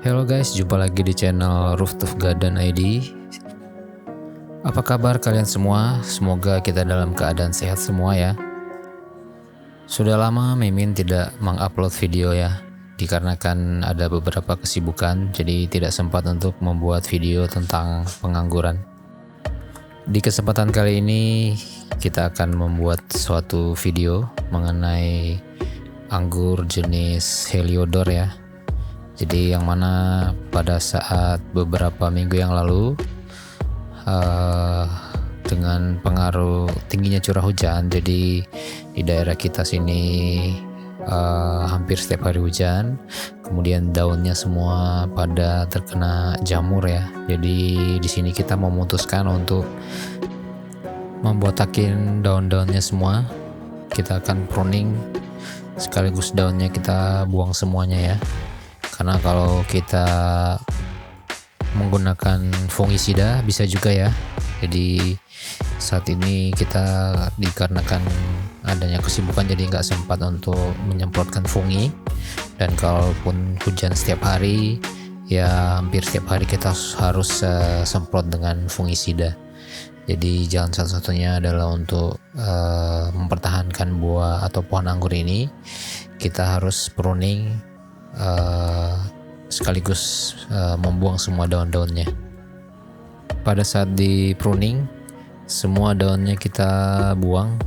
Halo guys, jumpa lagi di channel Rooftop Garden ID. Apa kabar kalian semua? Semoga kita dalam keadaan sehat semua ya. Sudah lama Mimin tidak mengupload video ya, dikarenakan ada beberapa kesibukan, jadi tidak sempat untuk membuat video tentang pengangguran. Di kesempatan kali ini kita akan membuat suatu video mengenai anggur jenis Heliodor ya. Jadi yang mana pada saat beberapa minggu yang lalu dengan pengaruh tingginya curah hujan, jadi di daerah kita sini hampir setiap hari hujan, kemudian daunnya semua pada terkena jamur ya. Jadi di sini kita memutuskan untuk membotakin daun-daunnya semua. Kita akan pruning sekaligus daunnya kita buang semuanya ya. Karena kalau kita menggunakan fungisida bisa juga ya. Jadi saat ini kita dikarenakan adanya kesibukan jadi nggak sempat untuk menyemprotkan fungi. Dan kalaupun hujan setiap hari ya hampir setiap hari kita harus semprot dengan fungisida. Jadi jalan satu-satunya adalah untuk mempertahankan buah atau pohon anggur ini, kita harus pruning sekaligus membuang semua daun-daunnya. Pada saat di pruning, semua daunnya kita buang,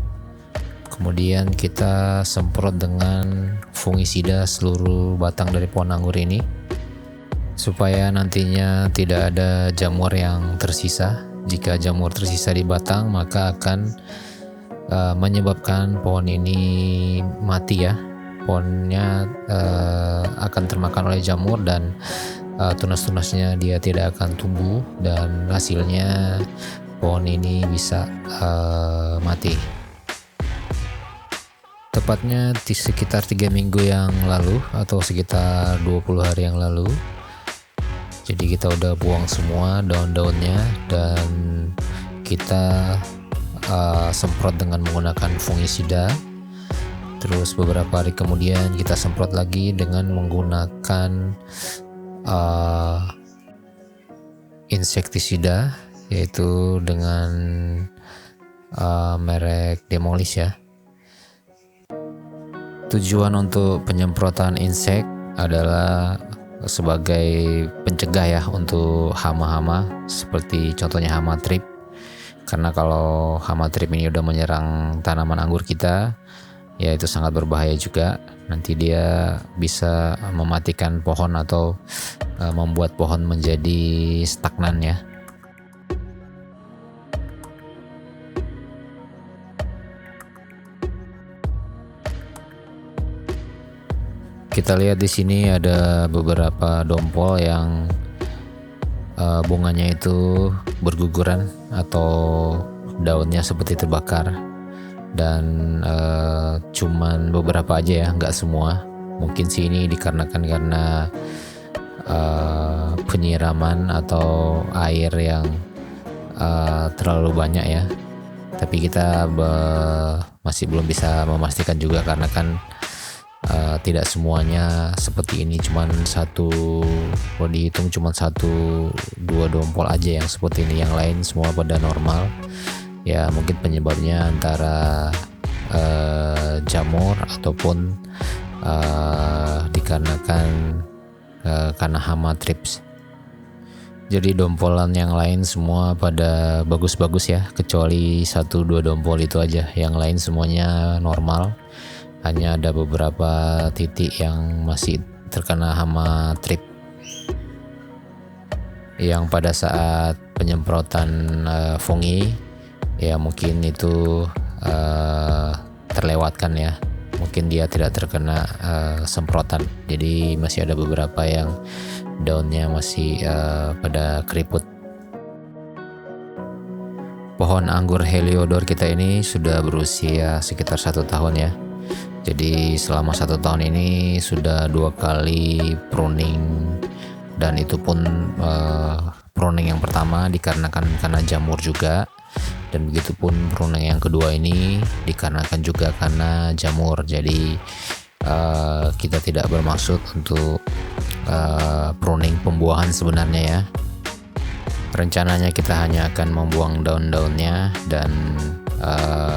kemudian kita semprot dengan fungisida seluruh batang dari pohon anggur ini, supaya nantinya tidak ada jamur yang tersisa. Jika jamur tersisa di batang, maka akan menyebabkan pohon ini mati ya. Pohonnya akan termakan oleh jamur dan tunas-tunasnya dia tidak akan tumbuh, dan hasilnya pohon ini bisa mati. Tepatnya di sekitar 3 minggu yang lalu atau sekitar 20 hari yang lalu, jadi kita udah buang semua daun-daunnya dan kita semprot dengan menggunakan fungisida. Terus beberapa hari kemudian kita semprot lagi dengan menggunakan insektisida, yaitu dengan merek Demolish ya. Tujuan untuk penyemprotan insek adalah sebagai pencegah ya untuk hama-hama, seperti contohnya hama trip. Karena kalau hama trip ini udah menyerang tanaman anggur kita, ya itu sangat berbahaya juga. Nanti dia bisa mematikan pohon atau membuat pohon menjadi stagnan ya. Kita lihat di sini ada beberapa dompol yang bunganya itu berguguran atau daunnya seperti terbakar. Dan cuman beberapa aja ya, nggak semua. Mungkin sih ini dikarenakan karena penyiraman atau air yang terlalu banyak ya. Tapi kita masih belum bisa memastikan juga, karena kan tidak semuanya seperti ini. Cuman kalau dihitung cuman 1-2 dompol aja yang seperti ini, yang lain semua pada normal. Ya mungkin penyebabnya antara jamur ataupun dikarenakan karena hama thrips. Jadi dompolan yang lain semua pada bagus-bagus ya, kecuali 1-2 dompol itu aja. Yang lain semuanya normal. Hanya ada beberapa titik yang masih terkena hama thrips, yang pada saat penyemprotan fungi ya mungkin itu terlewatkan ya, mungkin dia tidak terkena semprotan. Jadi masih ada beberapa yang daunnya masih pada keriput. Pohon anggur Heliodor kita ini sudah berusia sekitar 1 tahun ya. Jadi selama 1 tahun ini sudah 2 kali pruning, dan itu pun pruning yang pertama dikarenakan karena jamur juga, dan begitupun pruning yang kedua ini dikarenakan juga karena jamur. Jadi kita tidak bermaksud untuk pruning pembuahan sebenarnya ya. Rencananya kita hanya akan membuang daun-daunnya dan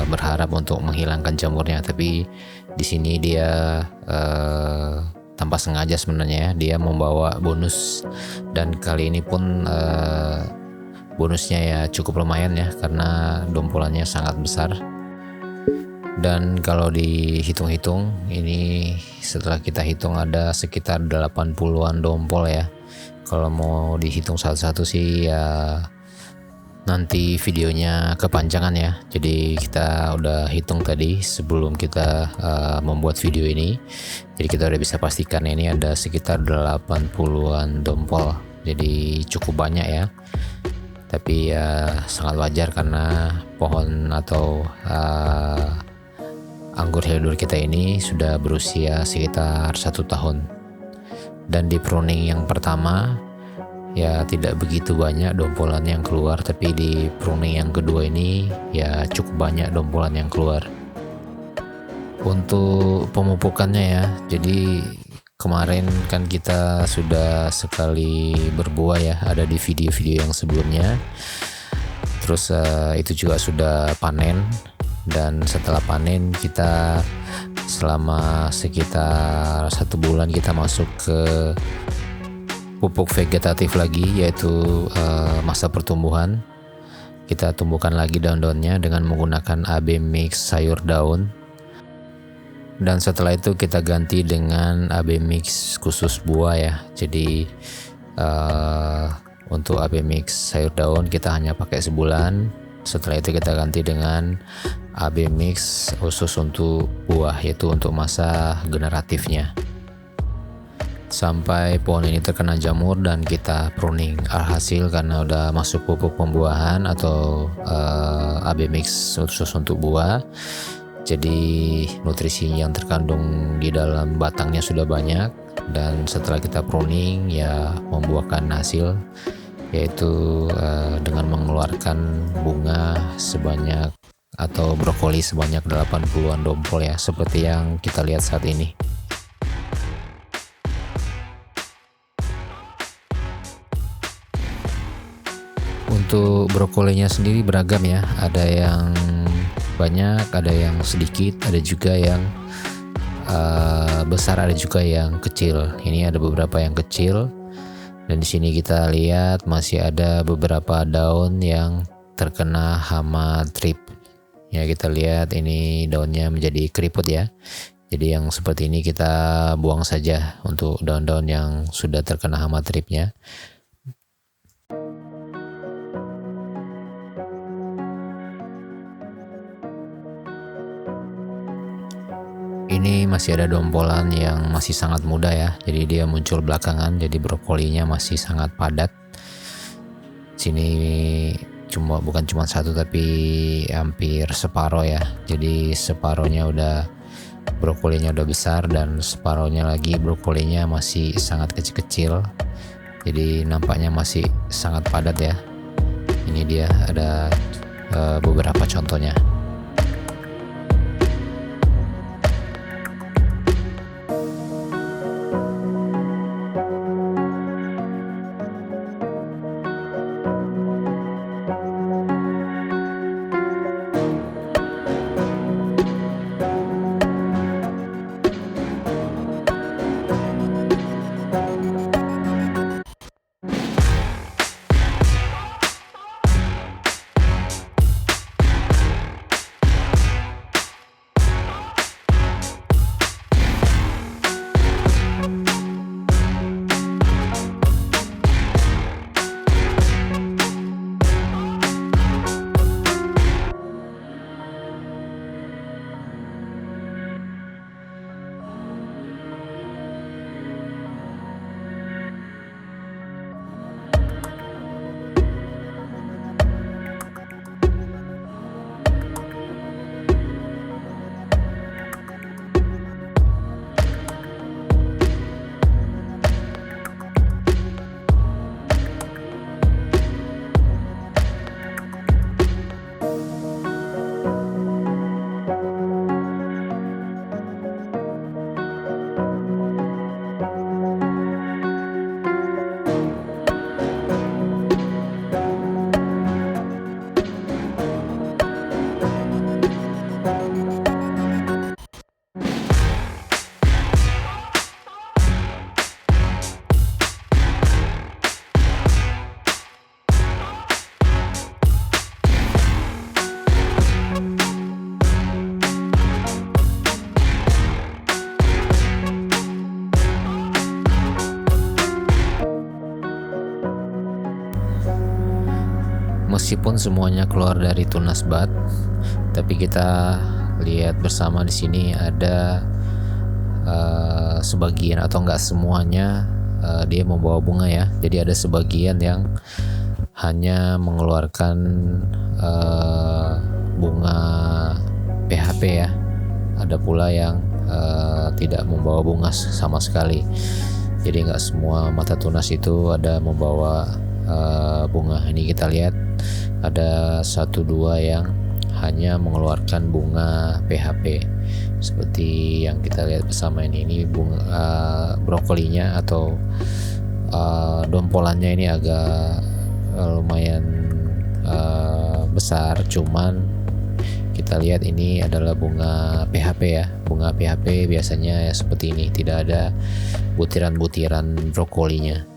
berharap untuk menghilangkan jamurnya, tapi di sini dia tanpa sengaja sebenarnya ya, dia membawa bonus, dan kali ini pun bonusnya ya cukup lumayan ya, karena dompolannya sangat besar. Dan kalau dihitung-hitung, ini setelah kita hitung ada sekitar 80-an dompol ya. Kalau mau dihitung satu-satu sih ya nanti videonya kepanjangan ya. Jadi kita udah hitung tadi sebelum kita membuat video ini. Jadi kita udah bisa pastikan ini ada sekitar 80-an dompol. Jadi cukup banyak ya. Tapi ya sangat wajar karena pohon atau anggur Hildur kita ini sudah berusia sekitar 1 tahun. Dan di pruning yang pertama ya tidak begitu banyak dompolan yang keluar, tapi di pruning yang kedua ini ya cukup banyak dompolan yang keluar. Untuk pemupukannya ya, jadi kemarin kan kita sudah sekali berbuah ya, ada di video-video yang sebelumnya. Terus itu juga sudah panen, dan setelah panen kita selama sekitar 1 bulan kita masuk ke pupuk vegetatif lagi, yaitu masa pertumbuhan. Kita tumbuhkan lagi daun-daunnya dengan menggunakan AB mix sayur daun, dan setelah itu kita ganti dengan AB mix khusus buah ya. Jadi untuk AB mix sayur daun kita hanya pakai sebulan. Setelah itu kita ganti dengan AB mix khusus untuk buah, yaitu untuk masa generatifnya, sampai pohon ini terkena jamur dan kita pruning. Alhasil karena udah masuk pupuk pembuahan atau AB mix khusus untuk buah, jadi nutrisi yang terkandung di dalam batangnya sudah banyak, dan setelah kita pruning ya membuahkan hasil, yaitu dengan mengeluarkan bunga sebanyak atau brokoli sebanyak 80-an dompol ya, seperti yang kita lihat saat ini. Untuk brokolinya sendiri beragam ya, ada yang banyak, ada yang sedikit, ada juga yang besar, ada juga yang kecil. Ini ada beberapa yang kecil, dan di sini kita lihat masih ada beberapa daun yang terkena hama trip. Ya, kita lihat ini daunnya menjadi keriput ya. Jadi yang seperti ini kita buang saja untuk daun-daun yang sudah terkena hama tripnya. Ini masih ada dompolan yang masih sangat muda ya, jadi dia muncul belakangan, jadi brokolinya masih sangat padat. Sini bukan cuma satu, tapi hampir separuh ya. Jadi separuhnya brokolinya udah besar, dan separuhnya lagi brokolinya masih sangat kecil-kecil. Jadi nampaknya masih sangat padat ya. Ini dia ada beberapa contohnya. meskipun semuanya keluar dari tunas bud, tapi kita lihat bersama di sini ada sebagian atau enggak semuanya dia membawa bunga ya. Jadi ada sebagian yang hanya mengeluarkan bunga PHP ya. Ada pula yang tidak membawa bunga sama sekali. Jadi nggak semua mata tunas itu ada membawa bunga. Ini kita lihat ada 1-2 yang hanya mengeluarkan bunga PHP seperti yang kita lihat bersama ini bunga brokolinya atau dompolannya ini agak lumayan besar, cuman kita lihat ini adalah bunga PHP ya. Bunga PHP biasanya ya seperti ini, tidak ada butiran-butiran brokolinya.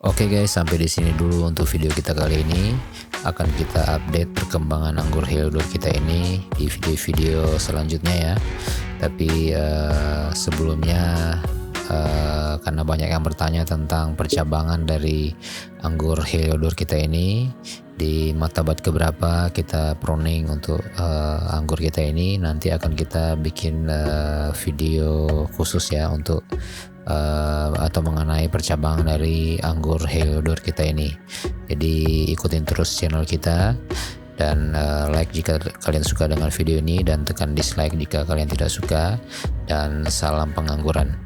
Oke guys, sampai di sini dulu untuk video kita kali ini. Akan kita update perkembangan anggur Heliodor kita ini di video-video selanjutnya ya. Tapi sebelumnya karena banyak yang bertanya tentang percabangan dari anggur Heliodor kita ini, di matabat keberapa kita pruning untuk anggur kita ini, nanti akan kita bikin video khusus ya untuk atau mengenai percabangan dari anggur Heliodor kita ini. Jadi ikutin terus channel kita dan like jika kalian suka dengan video ini dan tekan dislike jika kalian tidak suka, dan salam pengangguran.